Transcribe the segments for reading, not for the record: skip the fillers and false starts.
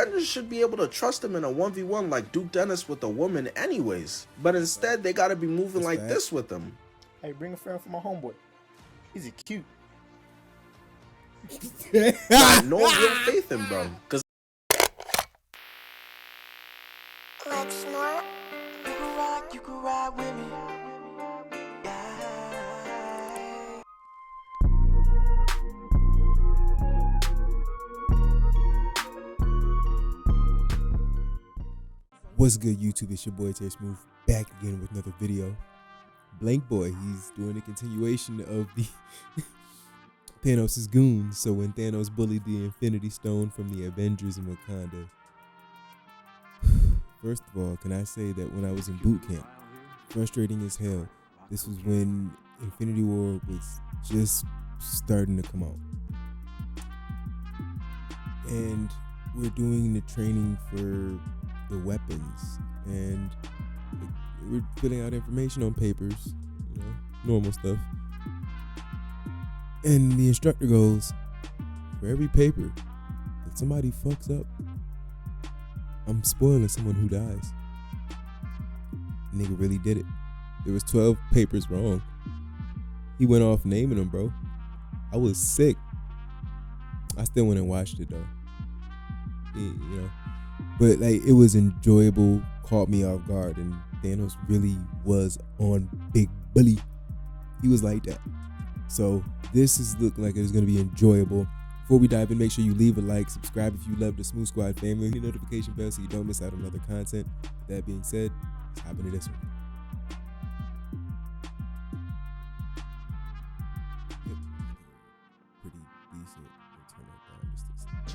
Avengers should be able to trust him in a 1v1 like Duke Dennis with a woman anyways. But instead, they gotta be moving like this with him. Hey, bring a friend for my homeboy. He's cute. Got no real faith in bro. Cause Let's snort. You can ride with me. What's good, YouTube? It's your boy Terry Smooth, back again with another video. Blank Boy, he's doing a continuation of the Thanos' goons. So when Thanos bullied the Infinity Stone from the Avengers in Wakanda, first of all, can I say that when I was in boot camp, frustrating as hell, this was when Infinity War was just starting to come out. And we're doing the training for the weapons, and we're filling out information on papers, you know, normal stuff. And the instructor goes, for every paper that somebody fucks up, I'm spoiling someone who dies. Nigga really did it. There was 12 papers wrong. He went off naming them, bro. I was sick. I still went and watched it though. You know. But like, it was enjoyable, caught me off guard, and Thanos really was on big bully. He was like that. So this is looking like it's gonna be enjoyable. Before we dive in, make sure you leave a like, subscribe if you love the Smooth Squad family, hit the notification bell so you don't miss out on other content. With that being said, let's hop into this one. Pretty decent.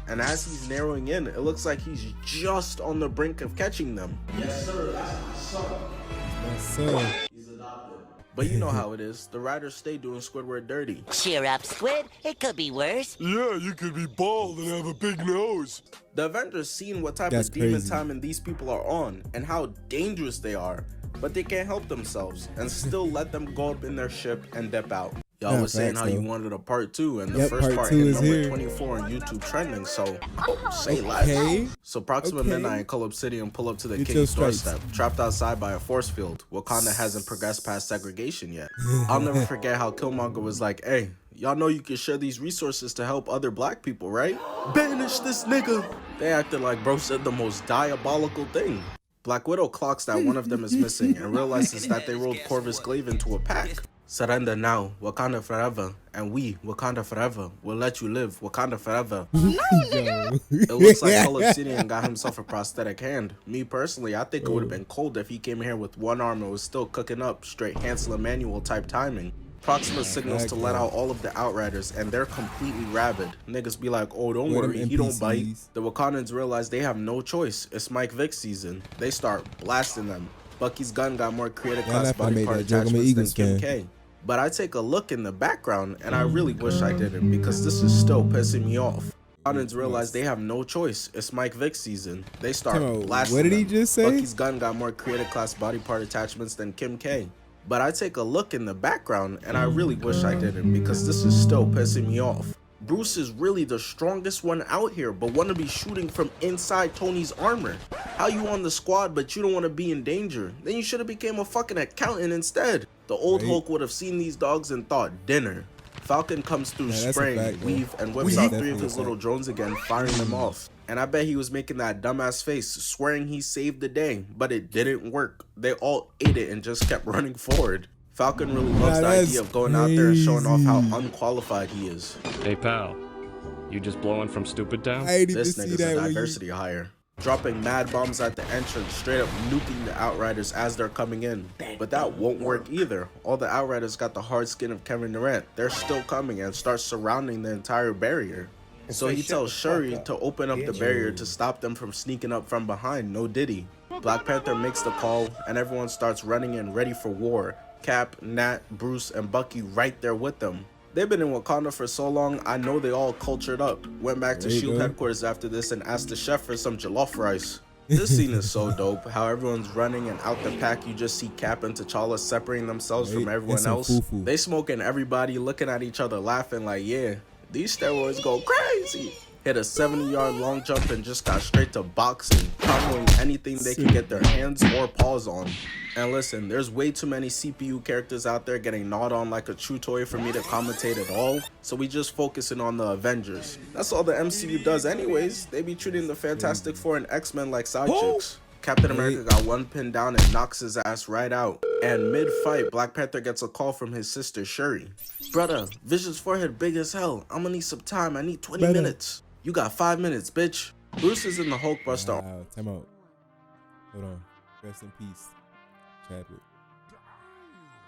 and as he's narrowing in, it looks like he's just on the brink of catching them. Yes, sir, that's my son. My son. He's adopted. But you know how it is. The writers stay doing Squidward dirty. Cheer up, Squid. It could be worse. Yeah, you could be bald and have a big nose. The Avengers seen what type That's of demon crazy. timing these people are on and how dangerous they are, but they can't help themselves and still let them go up in their ship and dip out. Y'all was saying how you wanted a part 2, and the Yep, first part part 2 hit is number here. 24 on YouTube trending, so say Okay. less. So Proxima Okay. Midnight and Cull Obsidian pull up to the Get your king's stripes. doorstep, trapped outside by a force field. Wakanda hasn't progressed past segregation yet. I'll never forget how Killmonger was like, hey, y'all know you can share these resources to help other black people, right? Banish this nigga. They acted like bro said the most diabolical thing. Black Widow clocks that one of them is missing and realizes that they rolled Corvus Glaive into a pack. Surrender now, Wakanda forever, and we, Wakanda forever, will let you live, Wakanda forever. It looks like Cull Obsidian got himself a prosthetic hand. Me personally, I think it would have been cold if he came here with one arm and was still cooking up straight Hansel Emmanuel type timing. Proxima signals to let out all of the Outriders, and they're completely rabid. Niggas be like, oh, don't worry, he don't bite. The Wakandans realize they have no choice. It's Mike Vick season. They start blasting them. Bucky's gun got more creative class body part attachments than Kim K. But I take a look in the background, and I really wish I didn't, because this is still pissing me off. Wakandans realize they have no choice. It's Mike Vick season. They start blasting What did he them. just say? Bucky's gun got more creative class body part attachments than Kim K. But I take a look in the background, and I really wish I didn't, because this is still pissing me off. Bruce is really the strongest one out here, but wanna be shooting from inside Tony's armor. How you on the squad, but you don't wanna be in danger? Then you should've became a fucking accountant instead. The old Hulk would have seen these dogs and thought dinner. Falcon comes through spraying, weave, and whips out 3 of his little drones again, firing them off. And I bet he was making that dumbass face, swearing he saved the day, but it didn't work. They all ate it and just kept running forward. Falcon really loves the idea of going out there and showing off how unqualified he is. Hey pal, you just blowing from stupid town? This nigga's a diversity hire. Dropping mad bombs at the entrance, straight up nuking the Outriders as they're coming in. But that won't work either. All the Outriders got the hard skin of Kevin Durant. They're still coming and start surrounding the entire barrier. So he tells Shuri to open up the barrier to stop them from sneaking up from behind, no diddy. Black Panther makes the call, and everyone starts running in ready for war. Cap, Nat, Bruce, and Bucky right there with them. They've been in Wakanda for so long, I know they all cultured up. Went back to SHIELD headquarters after this and asked the chef for some jollof rice. This scene is so dope, how everyone's running and out the pack you just see Cap and T'Challa separating themselves from everyone else. They smoking everybody, looking at each other laughing like, yeah, these steroids go crazy. hit a 70-yard long jump and just got straight to boxing, comboing anything they can get their hands or paws on. And listen, there's way too many CPU characters out there getting gnawed on like a chew toy for me to commentate at all, so we just focusing on the Avengers. That's all the MCU does anyways. They be treating the Fantastic Four and X-Men like side chicks. Captain America got one pin down and knocks his ass right out. And mid-fight, Black Panther gets a call from his sister Shuri. Brother, Vision's forehead big as hell. I'm gonna need some time. I need 20 minutes. You got 5 minutes, bitch. Bruce is in the Hulkbuster. Wow, time out. Hold on. Rest in peace, Chadwick. I'm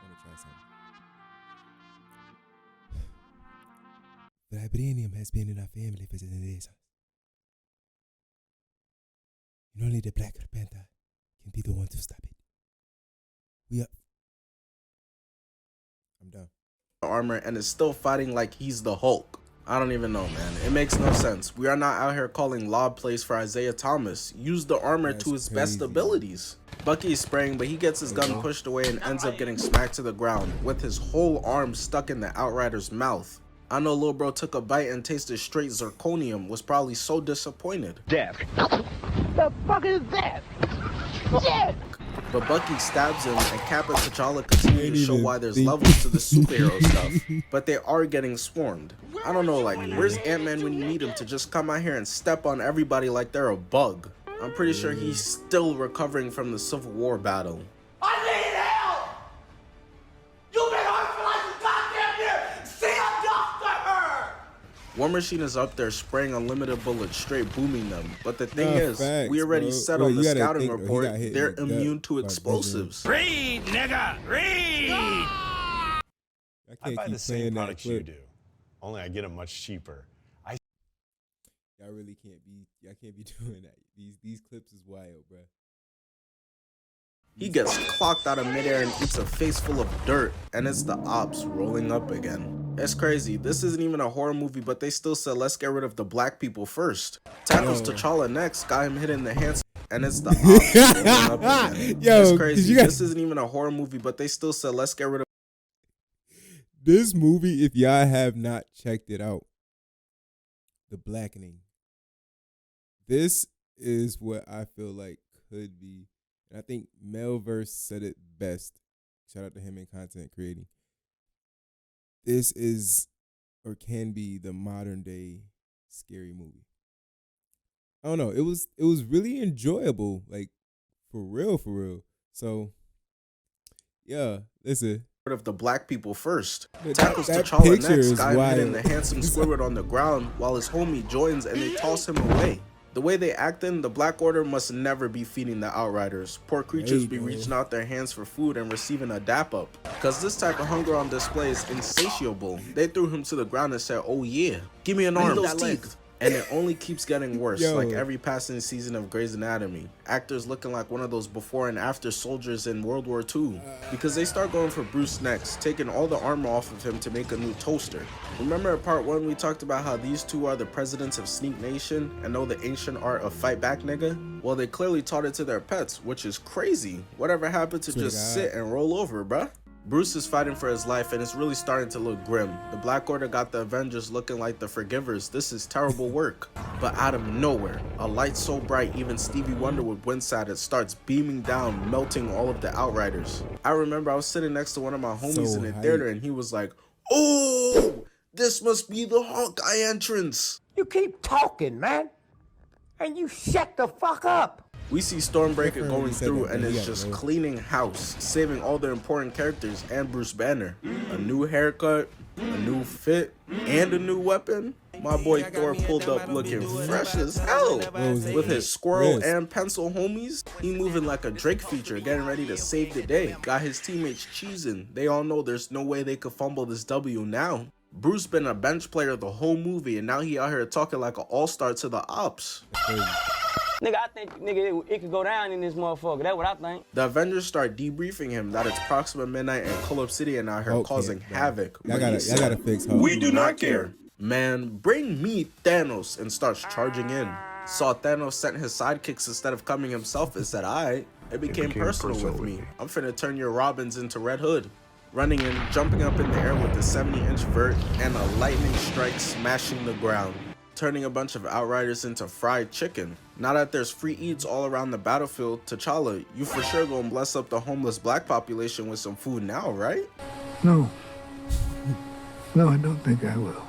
gonna try something. Vibranium has been in our family for generations. And only the Black Panther can be the one to stop it. I'm done. Armor and is still fighting like he's the Hulk. I don't even know, man. It makes no sense. We are not out here calling lob plays for Isaiah Thomas. Use the armor to his best abilities. Bucky is spraying, but he gets his gun pushed away and ends up getting smacked to the ground with his whole arm stuck in the Outrider's mouth. I know Lil Bro took a bite and tasted straight zirconium, was probably so disappointed. Death. The fuck is that? Shit! But Bucky stabs him, and Cap and T'Challa continue to show why there's levels to the superhero stuff. But they are getting swarmed. I don't know, like, where's Ant-Man when you need him to just come out here and step on everybody like they're a bug? I'm pretty sure he's still recovering from the Civil War battle. I need help! You've been hurt for like a goddamn year! See a doctor! War Machine is up there spraying unlimited bullets, straight booming them. But the thing is, we already said on the scouting report, they're immune to explosives. Read, nigga, read! I buy the same products you do, only I get them much cheaper. Y'all really can't be doing that. These clips is wild, bro. He gets clocked out of midair and eats a face full of dirt, and it's the ops rolling up again. It's crazy. This isn't even a horror movie, but they still said let's get rid of the black people first. Tackles T'Challa next, got him hit in the hands, and it's the ops rolling up again. It's crazy. This isn't even a horror movie, but they still said let's get rid of this movie. If y'all have not checked it out, The Blackening. This is what I feel like could be, and I think Melverse said it best. Shout out to him in content creating. This is or can be the modern day scary movie. I don't know. It was really enjoyable, like for real. So yeah, listen. Of the black people first. Tackles T'Challa next, got him hitting the handsome Squidward on the ground while his homie joins and they toss him away. The way they acting, the Black Order must never be feeding the Outriders. Poor creatures be reaching out their hands for food and receiving a dap up. Cause this type of hunger on display is insatiable. They threw him to the ground and said, oh yeah, give me an arm, those teeth. And it only keeps getting worse, like every passing season of Grey's Anatomy. Actors looking like one of those before and after soldiers in World War II. Because they start going for Bruce next, taking all the armor off of him to make a new toaster. Remember in part 1 we talked about how these two are the presidents of Sneak Nation and know the ancient art of fight back nigga? Well, they clearly taught it to their pets, which is crazy. Whatever happened to just sit and roll over, bruh? Bruce is fighting for his life and it's really starting to look grim. The Black Order got the Avengers looking like the Forgivers. This is terrible work. But out of nowhere, a light so bright even Stevie Wonder would wince at it starts beaming down, melting all of the Outriders. I remember I was sitting next to one of my homies in the theater and he was like, oh, this must be the Hawkeye entrance. You keep talking, man, and you shut the fuck up. We see Stormbreaker going through and is just cleaning house, saving all the important characters and Bruce Banner. A new haircut, a new fit, and a new weapon. My boy Thor pulled up looking fresh as hell. With his squirrel and pencil homies, he moving like a Drake feature, getting ready to save the day. Got his teammates cheesing. They all know there's no way they could fumble this W now. Bruce been a bench player the whole movie and now he out here talking like an all-star to the ops. Nigga, I think, nigga, it could go down in this motherfucker. That's what I think. The Avengers start debriefing him that it's Proxima Midnight and Cull Obsidian out here causing havoc. Y'all gotta fix her. We do not care. Man, bring me Thanos and starts charging in. Saw Thanos sent his sidekicks instead of coming himself and said, alright, it became personal with me. I'm finna turn your Robins into Red Hood. Running in, jumping up in the air with the 70-inch vert and a lightning strike smashing the ground. turning a bunch of Outriders into fried chicken. Now that there's free eats all around the battlefield, T'Challa, you for sure gonna bless up the homeless black population with some food now, right? No. No, I don't think I will.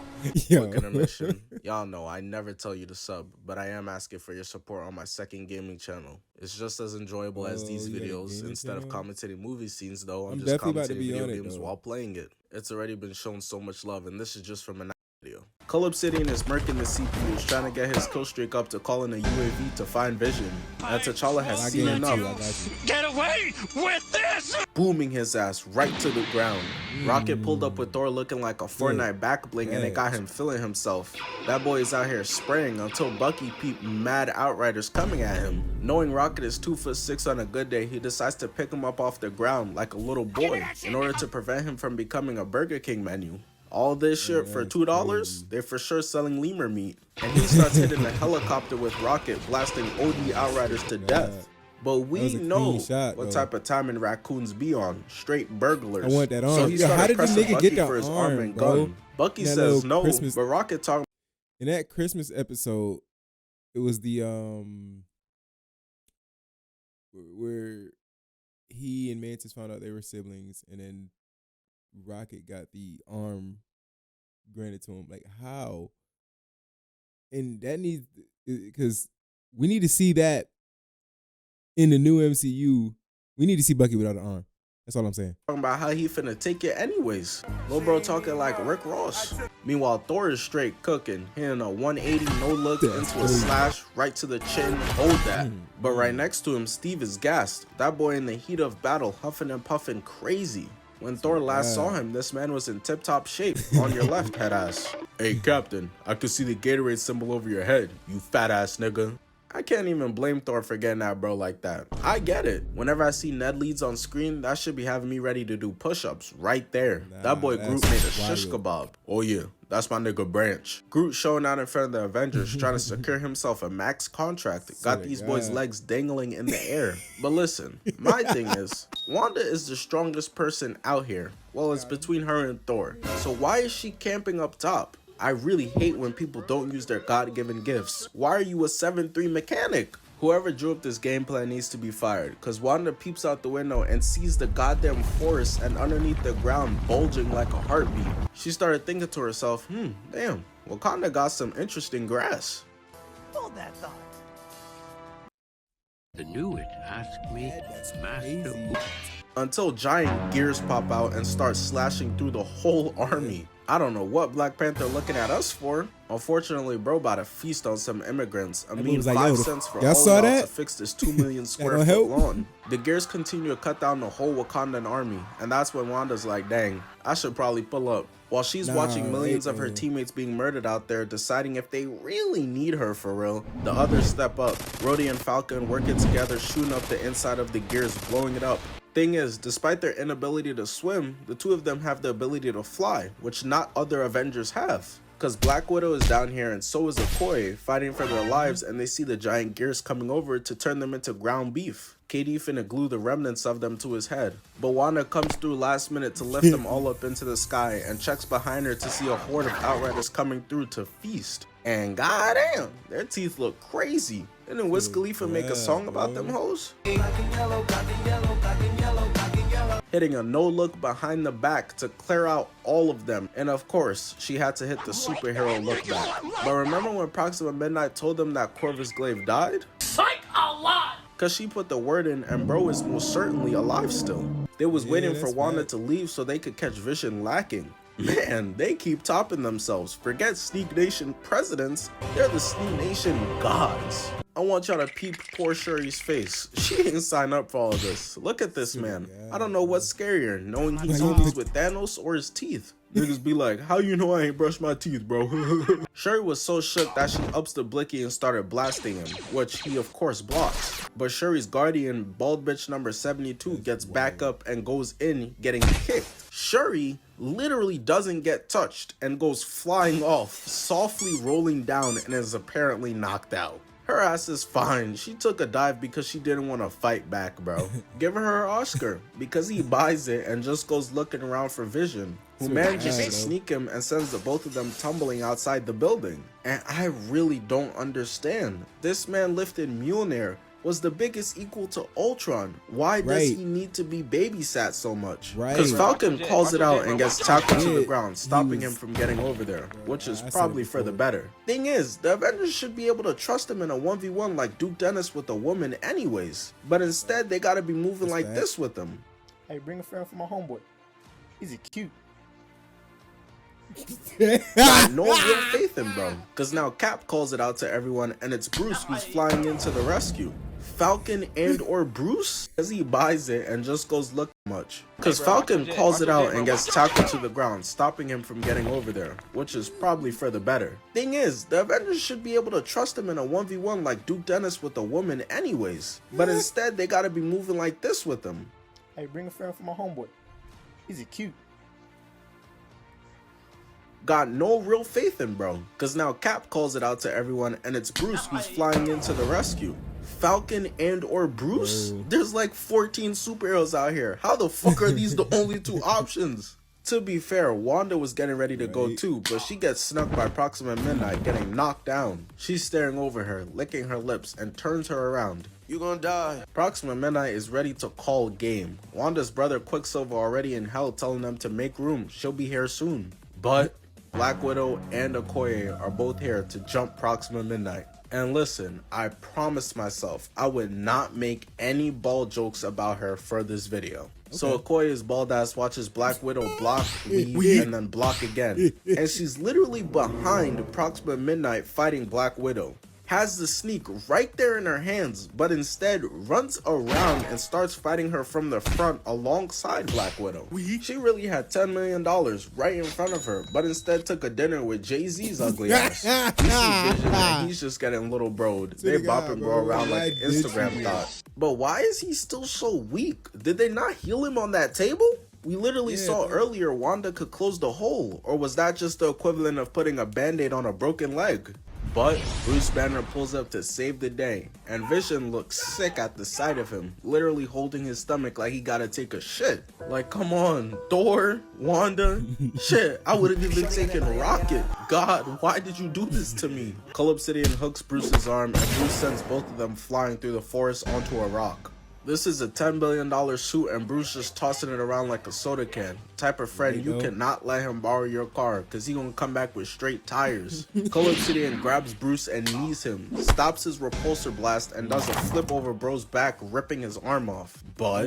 Yo. Quick intermission. Y'all know I never tell you to sub, but I am asking for your support on my second gaming channel. It's just as enjoyable as these videos. Instead of commentating movie scenes though, I'm just commentating video games while playing it. It's already been shown so much love, and this is just from a video. Cull Obsidian is murking the CPU, trying to get his kill streak up to call in a UAV to find Vision. And T'Challa has seen enough. Get away with this! Booming his ass right to the ground. Rocket pulled up with Thor looking like a Fortnite back bling, and it got him feeling himself. That boy is out here spraying until Bucky peeped mad Outriders coming at him. Knowing Rocket is 2'6" on a good day, he decides to pick him up off the ground like a little boy in order to prevent him from becoming a Burger King menu. All this shit for $2? They're for sure selling lemur meat. And he starts hitting the helicopter with Rocket, blasting OD Outriders to death. But we know what type of timing raccoons be on. Straight burglars. I want that arm. So he started pressing Bucky for his arm and bro? gun. Bucky says no, but Rocket talking. In that Christmas episode, it was the where he and Mantis found out they were siblings, and then Rocket got the arm granted to him. Like, how? And that needs, because we need to see that in the new MCU. We need to see Bucky without an arm. That's all I'm saying. Talking about how he finna take it anyways. Lil bro talking like Rick Ross. Meanwhile, Thor is straight cooking, hitting a 180 no look into a slash right to the chin. Hold that. But right next to him, Steve is gassed. That boy in the heat of battle, huffing and puffing crazy. When Thor last saw him, this man was in tip-top shape. On your left, head ass. Hey, Captain, I could see the Gatorade symbol over your head, you fat ass nigga. I can't even blame Thor for getting that bro like that. I get it. Whenever I see Ned Leeds on screen, that should be having me ready to do push-ups right there. That boy Groot made a shish kebab. Oh yeah, that's my nigga Branch. Groot showing out in front of the Avengers, trying to secure himself a max contract. Got these boys' legs dangling in the air. But listen, my thing is, Wanda is the strongest person out here. Well, it's between her and Thor. So why is she camping up top? I really hate when people don't use their God-given gifts. Why are you a 7'3" mechanic? Whoever drew up this game plan needs to be fired, cause Wanda peeps out the window and sees the goddamn forest and underneath the ground bulging like a heartbeat. She started thinking to herself, damn, Wakanda got some interesting grass. Hold that thought. The knew it. Ask me, Master. Until giant gears pop out and start slashing through the whole army. I don't know what Black Panther looking at us for. Unfortunately, bro about to feast on some immigrants. I mean, 5 cents for all y'all to fix this 2 million square foot lawn. The gears continue to cut down the whole Wakandan army, and that's when Wanda's like, dang, I should probably pull up. While she's watching millions of her teammates being murdered out there, deciding if they really need her for real, the others step up. Rhodey and Falcon working together, shooting up the inside of the gears, blowing it up. Thing is, despite their inability to swim, the two of them have the ability to fly, which not other Avengers have. Cause Black Widow is down here and so is Okoye, fighting for their lives, and they see the giant gears coming over to turn them into ground beef. KD finna glue the remnants of them to his head. But Wanda comes through last minute to lift them all up into the sky and checks behind her to see a horde of Outriders coming through to feast. And goddamn, their teeth look crazy. Didn't Wiz Khalifa make a song about them hoes? Hitting a no-look behind the back to clear out all of them. And of course, she had to hit the superhero look back. But remember when Proxima Midnight told them that Corvus Glaive died? Psych a lot! Cause she put the word in and bro is most certainly alive still. They was waiting for Wanda to leave so they could catch Vision lacking. Man, they keep topping themselves. Forget Sneak Nation presidents, they're the Sneak Nation gods. I want y'all to peep poor Shuri's face. She didn't sign up for all of this. Look at this man. I don't know what's scarier, knowing he's homies with Thanos or his teeth. Niggas be like, how you know I ain't brushed my teeth, bro? Shuri was so shook that she ups the blicky and started blasting him, which he of course blocks. But Shuri's guardian, bald bitch number 72, gets back up and goes in, getting kicked. Shuri literally doesn't get touched and goes flying off, softly rolling down and is apparently knocked out. Her ass is fine. She took a dive because she didn't want to fight back, bro. Give her Oscar because he buys it and just goes looking around for Vision, who manages to sneak him and sends the both of them tumbling outside the building. And I really don't understand. This man lifted Mjolnir, was the biggest equal to Ultron. Why does he need to be babysat so much? Because Falcon calls it out and gets tackled to the ground, stopping him from getting over there, which is probably for the better. Thing is, the Avengers should be able to trust him in a 1v1 like Duke Dennis with a woman anyways, but instead they gotta be moving like this with him. Hey, bring a friend for my homeboy. He's cute. Got no real faith in bro, because now Cap calls it out to everyone and it's Bruce who's flying in to the rescue. Falcon and or Bruce? Because he buys it and just goes look much. Because Falcon calls it out and gets tackled to the ground, stopping him from getting over there, which is probably for the better. Thing is, the Avengers should be able to trust him in a 1v1 like Duke Dennis with a woman anyways, but instead they gotta be moving like this with him. Hey, bring a friend for my homeboy. He's cute. Got no real faith in bro, because now Cap calls it out to everyone and it's Bruce who's flying in to the rescue. Falcon and or Bruce? There's like 14 superheroes out here. How the fuck are these the only two options? To be fair, Wanda was getting ready to go too, but she gets snuck by Proxima Midnight, getting knocked down. She's staring over her, licking her lips, and turns her around. You gonna die. Proxima Midnight is ready to call game. Wanda's brother Quicksilver already in hell telling them to make room, she'll be here soon. But Black Widow and Okoye are both here to jump Proxima Midnight. And listen, I promised myself I would not make any bald jokes about her for this video. So Okoye's bald ass watches Black Widow block, weave, and then block again. And she's literally behind Proxima Midnight fighting Black Widow. Has the sneak right there in her hands, but instead runs around and starts fighting her from the front alongside Black Widow. She really had $10 million right in front of her, but instead took a dinner with Jay-Z's ugly ass. You see Vision and he's just getting little broed. They bopping bro around like an Instagram thought. But why is he still so weak? Did they not heal him on that table? We literally saw earlier Wanda could close the hole, or was that just the equivalent of putting a band-aid on a broken leg? But Bruce Banner pulls up to save the day, and Vision looks sick at the sight of him, literally holding his stomach like he gotta take a shit. Like, come on, Thor, Wanda, shit, I would've even taken Rocket. God, why did you do this to me? Cull Obsidian hooks Bruce's arm, and Bruce sends both of them flying through the forest onto a rock. This is a $10 billion suit and Bruce just tossing it around like a soda can. Type of friend you cannot let him borrow your car because he gonna come back with straight tires. Cull Obsidian grabs Bruce and knees him, stops his repulsor blast and does a flip over bro's back, ripping his arm off. But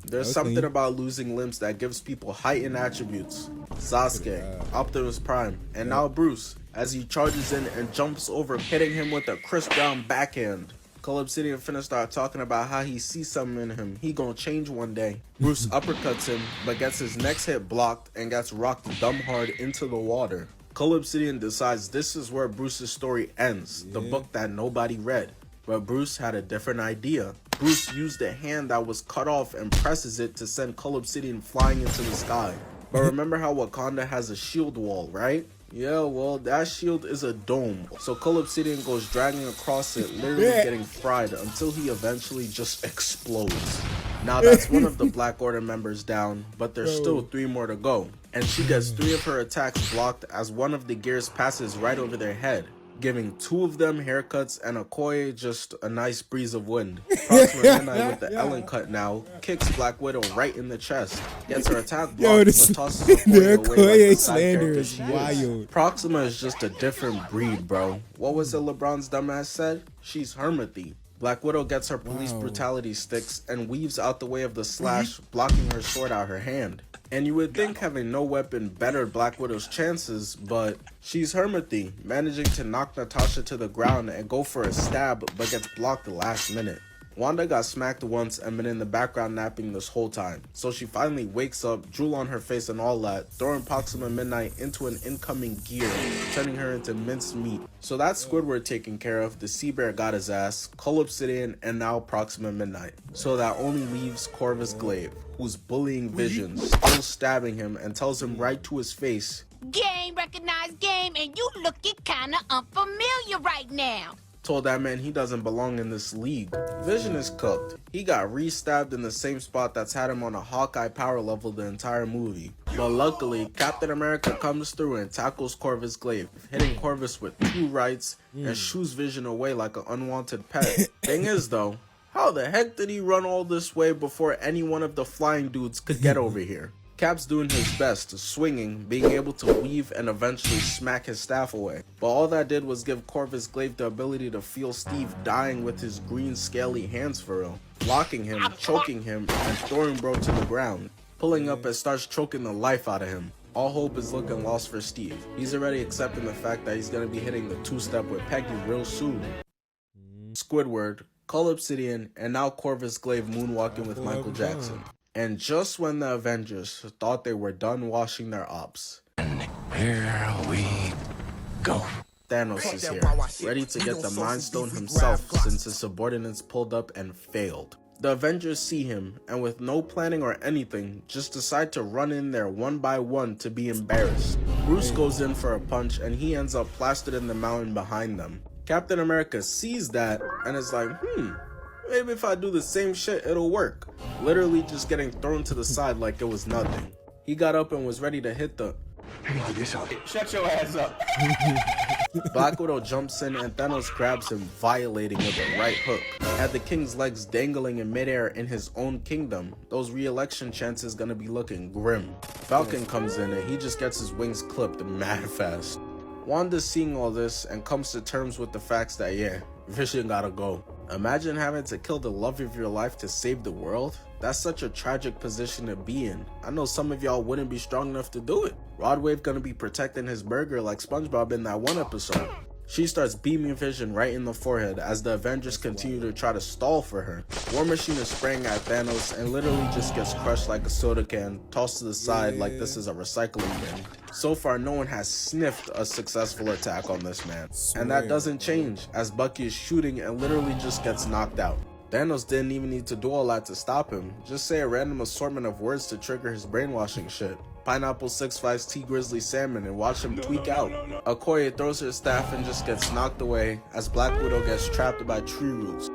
there's something about losing limbs that gives people heightened attributes. Sasuke, Optimus Prime, and now Bruce as he charges in and jumps over, hitting him with a Chris Brown backhand. Cull Obsidian finna start talking about how he sees something in him. He gonna change one day. Bruce uppercuts him, but gets his next hit blocked and gets rocked dumb hard into the water. Cull Obsidian decides this is where Bruce's story ends, the book that nobody read. But Bruce had a different idea. Bruce used a hand that was cut off and presses it to send Cull Obsidian flying into the sky. But remember how Wakanda has a shield wall, right? Yeah, well, that shield is a dome, so Cull Obsidian goes dragging across it, literally getting fried until he eventually just explodes. Now that's one of the Black Order members down, but there's still 3 more to go, and she gets 3 of her attacks blocked as one of the gears passes right over their head, giving 2 of them haircuts and Okoye just a nice breeze of wind. Proxima Midnight with the Ellen cut now kicks Black Widow right in the chest, gets her attack blocked, but tosses Okoye away like the side character she is. Proxima is just a different breed, bro. What was it LeBron's dumbass said? She's Hermithy. Black Widow gets her police brutality sticks and weaves out the way of the slash, blocking her sword out her hand. And you would think having no weapon bettered Black Widow's chances, but she's Hermithy, managing to knock Natasha to the ground and go for a stab, but gets blocked the last minute. Wanda got smacked once and been in the background napping this whole time, so she finally wakes up, drool on her face and all that, throwing Proxima Midnight into an incoming gear, turning her into minced meat. So that's Squidward taken care of, the Sea Bear got his ass, Cull Obsidian, and now Proxima Midnight. So that only leaves Corvus Glaive, who's bullying Vision, still stabbing him and tells him right to his face, "Game, recognized game, and you looking kinda unfamiliar right now." told that man he doesn't belong in this league. Vision is cooked. He got re-stabbed in the same spot that's had him on a Hawkeye power level the entire movie. But luckily, Captain America comes through and tackles Corvus Glaive, hitting Corvus with 2 rights and shoos Vision away like an unwanted pet. Thing is though, how the heck did he run all this way before any one of the flying dudes could get over here? Cap's doing his best, swinging, being able to weave and eventually smack his staff away. But all that did was give Corvus Glaive the ability to feel Steve dying with his green scaly hands for real, blocking him, choking him, and throwing bro to the ground. Pulling up and starts choking the life out of him. All hope is looking lost for Steve. He's already accepting the fact that he's gonna be hitting the 2-step with Peggy real soon. Squidward, Cull Obsidian, and now Corvus Glaive moonwalking with Michael Jackson. And just when the Avengers thought they were done washing their ops, Here we go. Thanos is here, ready to get the Mind Stone himself since his subordinates pulled up and failed. The Avengers see him, and with no planning or anything, just decide to run in there one by one to be embarrassed. Bruce goes in for a punch and he ends up plastered in the mountain behind them. Captain America sees that and is like, maybe if I do the same shit, it'll work. Literally just getting thrown to the side like it was nothing. He got up and was ready to hit the... Shut your ass up. Black Widow jumps in and Thanos grabs him, violating with a right hook. Had the king's legs dangling in midair in his own kingdom, those re-election chances gonna be looking grim. Falcon comes in and he just gets his wings clipped mad fast. Wanda's seeing all this and comes to terms with the facts that yeah, Vision gotta go. Imagine having to kill the love of your life to save the world. That's such a tragic position to be in. I know some of y'all wouldn't be strong enough to do it. Rodwave gonna be protecting his burger like SpongeBob in that one episode. She starts beaming Vision right in the forehead as the Avengers continue to try to stall for her. War Machine is spraying at Thanos and literally just gets crushed like a soda can, tossed to the side like this is a recycling bin. So far, no one has sniffed a successful attack on this man. And that doesn't change as Bucky is shooting and literally just gets knocked out. Thanos didn't even need to do all that to stop him. Just say a random assortment of words to trigger his brainwashing shit. Pineapple 6'5's T Grizzly Salmon and watch him tweak out. Okoye throws her staff and just gets knocked away as Black Widow gets trapped by tree roots.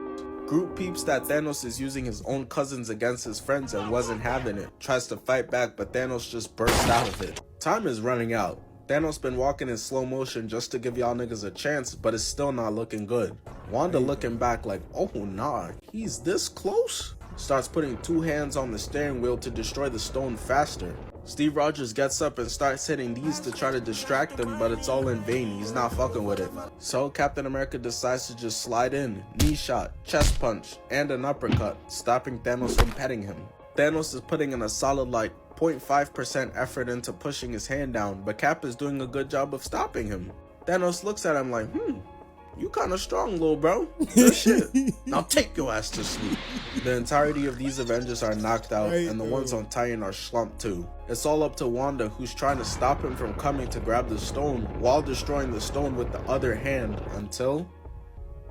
Groot peeps that Thanos is using his own cousins against his friends and wasn't having it. Tries to fight back but Thanos just bursts out of it. Time is running out. Thanos been walking in slow motion just to give y'all niggas a chance, but it's still not looking good. Wanda looking back like, oh nah, he's this close? Starts putting 2 hands on the steering wheel to destroy the stone faster. Steve Rogers gets up and starts hitting these to try to distract him, but it's all in vain. He's not fucking with it. So Captain America decides to just slide in, knee shot, chest punch, and an uppercut, stopping Thanos from petting him. Thanos is putting in a solid like 0.5% effort into pushing his hand down, but Cap is doing a good job of stopping him. Thanos looks at him like, you kinda strong, little bro. Good shit. Now take your ass to sleep. The entirety of these Avengers are knocked out, and the ones on Titan are slumped too. It's all up to Wanda, who's trying to stop him from coming to grab the stone while destroying the stone with the other hand until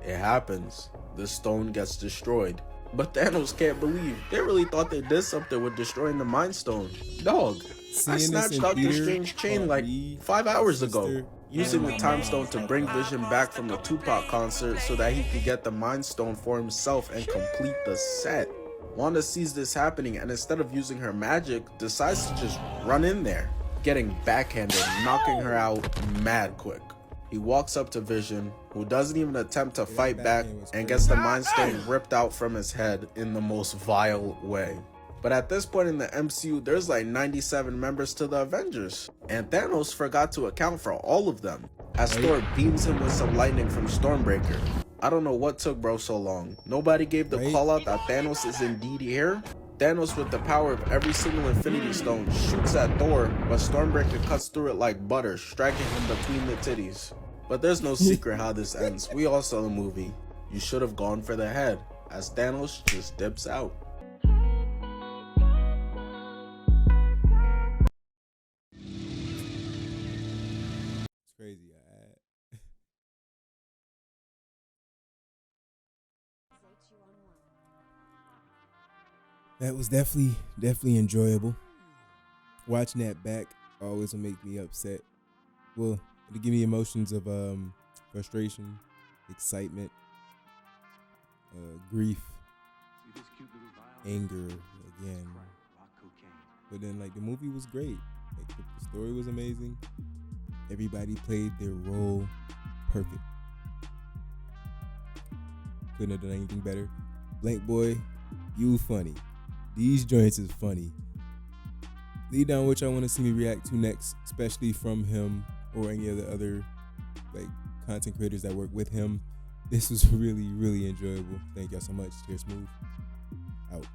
it happens. The stone gets destroyed. But Thanos can't believe they really thought they did something with destroying the Mind Stone. Dog, I snatched Doctor Strange chain like 5 hours ago, using the Time Stone to bring Vision back from the Tupac concert so that he could get the Mind Stone for himself and complete the set. Wanda sees this happening and instead of using her magic, decides to just run in there, getting backhanded, knocking her out mad quick. He walks up to Vision, who doesn't even attempt to fight back, and gets the Mind Stone ripped out from his head in the most vile way. But at this point in the MCU, there's like 97 members to the Avengers, and Thanos forgot to account for all of them, as Thor beams him with some lightning from Stormbreaker. I don't know what took bro so long. Nobody gave the call out that Thanos is indeed here. Thanos, with the power of every single Infinity Stone, shoots at Thor, but Stormbreaker cuts through it like butter, striking him between the titties. But there's no secret how this ends. We all saw the movie. You should have gone for the head, as Thanos just dips out. It's crazy. That was definitely enjoyable. Watching that back always will make me upset. Well, it'll give me emotions of frustration, excitement, grief, anger again. But then like the movie was great. Like the story was amazing. Everybody played their role perfect. Couldn't have done anything better. Blank Boy, you funny. These joints is funny. Leave down what y'all want to see me react to next, especially from him or any of the other like content creators that work with him. This was really, really enjoyable. Thank y'all so much. Cheers, Smooth. Out.